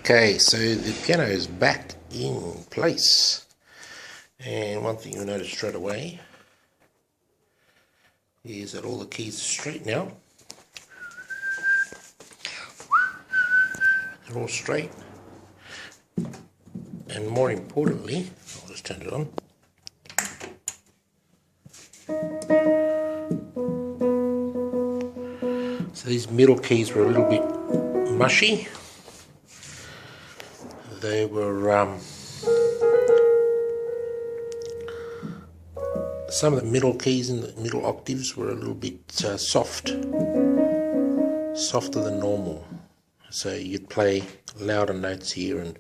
Okay, so the piano is back in place, and one thing you'll notice straight away is that all the keys are straight now. They're all straight, and more importantly, I'll just turn it on. So these middle keys were a little bit mushy. They were some of the middle keys and the middle octaves were a little bit softer than normal. So you'd play louder notes here, and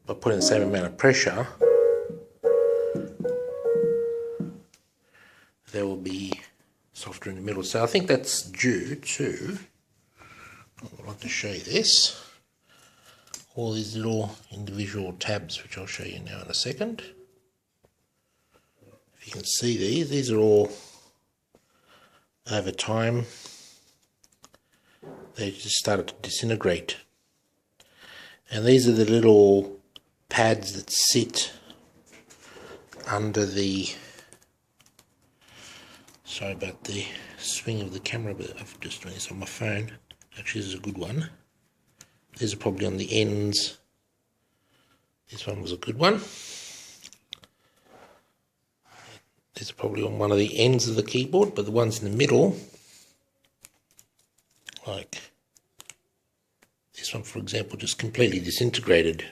by putting the same amount of pressure, they will be softer in the middle. So I think that's due to, I'd like to show you this, all these little individual tabs, which I'll show you now in a second. If you can see these are all over time, they just started to disintegrate. And these are the little pads that sit under the, sorry about the swing of the camera, but I've just done this on my phone. Actually, this is a good one. These are probably on the ends. This one was a good one. These are probably on one of the ends of the keyboard, but the ones in the middle, like this one for example, just completely disintegrated.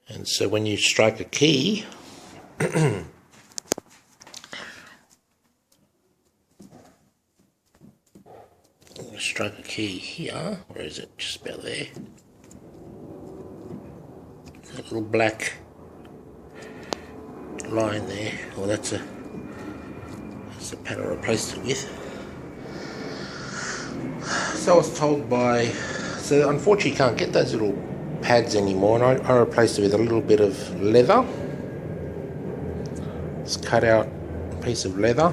And so when you strike a key, strike a key here, where is it? Just about there. That little black line there. Well, that's the pad I replaced it with. So I was told by, so unfortunately you can't get those little pads anymore, and I replaced it with a little bit of leather. Just cut out a piece of leather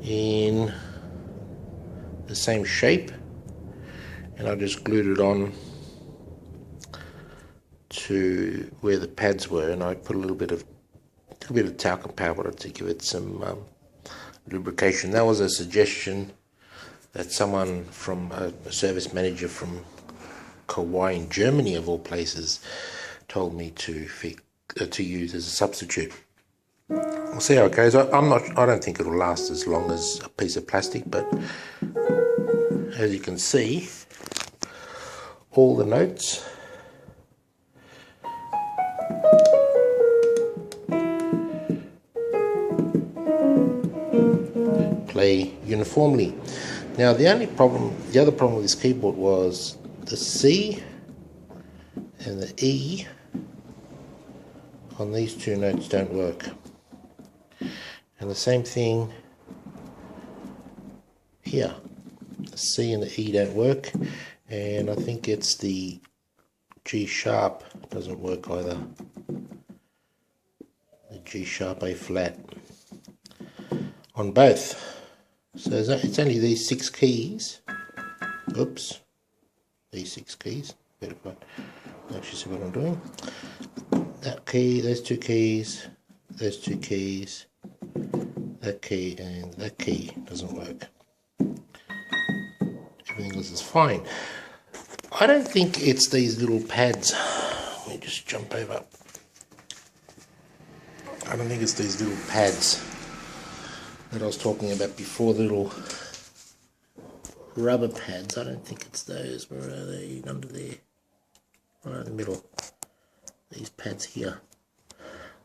in the same shape, and I just glued it on to where the pads were, and I put a little bit of talcum powder to give it some lubrication. That was a suggestion that someone from a service manager from Kawai in Germany, of all places, told me to use as a substitute. We'll see how it goes. I don't think it'll last as long as a piece of plastic, but as you can see, all the notes play uniformly. Now the other problem with this keyboard was the C and the E on these two notes don't work. And the same thing here. The C and the E don't work, and I think it's the G sharp doesn't work either. The G sharp, A flat on both. So it's only these 6 keys. Oops, these 6 keys. Better if I actually see what I'm doing. That key, those 2 keys, those 2 keys, that key, and that key doesn't work. Everything else is fine. I don't think it's these little pads. Let me just jump over. I don't think it's these little pads that I was talking about before, the little rubber pads. I don't think it's those. Where are they? Under there. Right in the middle. These pads here.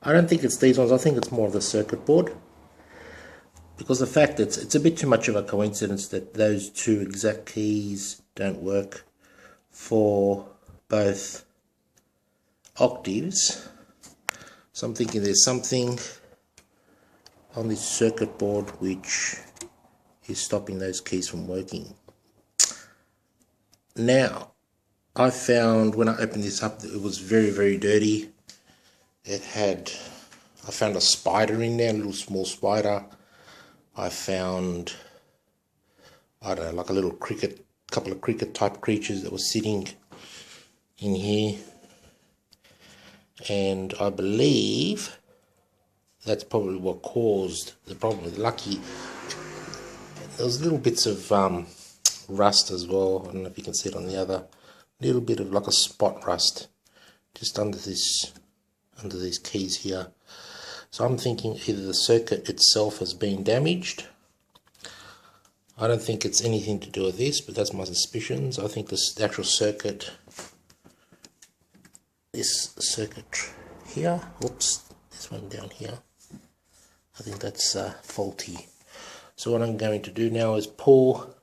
I don't think it's these ones. I think it's more of the circuit board. Because the fact that it's a bit too much of a coincidence that those 2 exact keys don't work for both octaves. So I'm thinking there's something on this circuit board which is stopping those keys from working. Now, I found when I opened this up that it was very, very dirty. I found a spider in there, a little small spider. I found, I don't know, like a little cricket couple of cricket type creatures that were sitting in here, and I believe that's probably what caused the problem with Lucky. There was little bits of rust as well. I don't know if you can see it on the other, little bit of like a spot rust just under these keys here. So I'm thinking either the circuit itself has been damaged. I don't think it's anything to do with this, but that's my suspicions. I think the actual circuit, this circuit here, whoops, this one down here, I think that's faulty. So what I'm going to do now is pull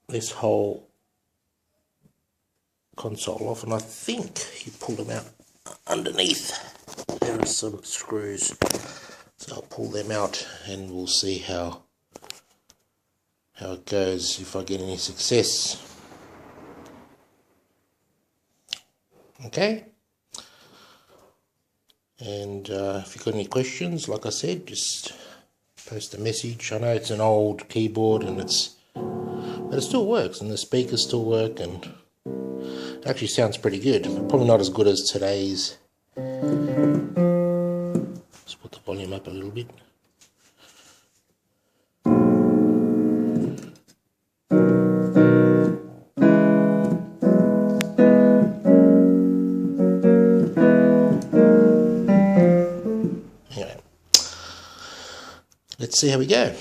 this whole console off, and I think he pulled them out underneath. There are some screws, so I'll pull them out and we'll see how it goes, if I get any success. Okay, and if you've got any questions, like I said, just post a message. I know it's an old keyboard and but it still works, and the speakers still work, and it actually sounds pretty good. Probably not as good as today's. Let's put the volume up a little bit. Anyway, let's see how we go.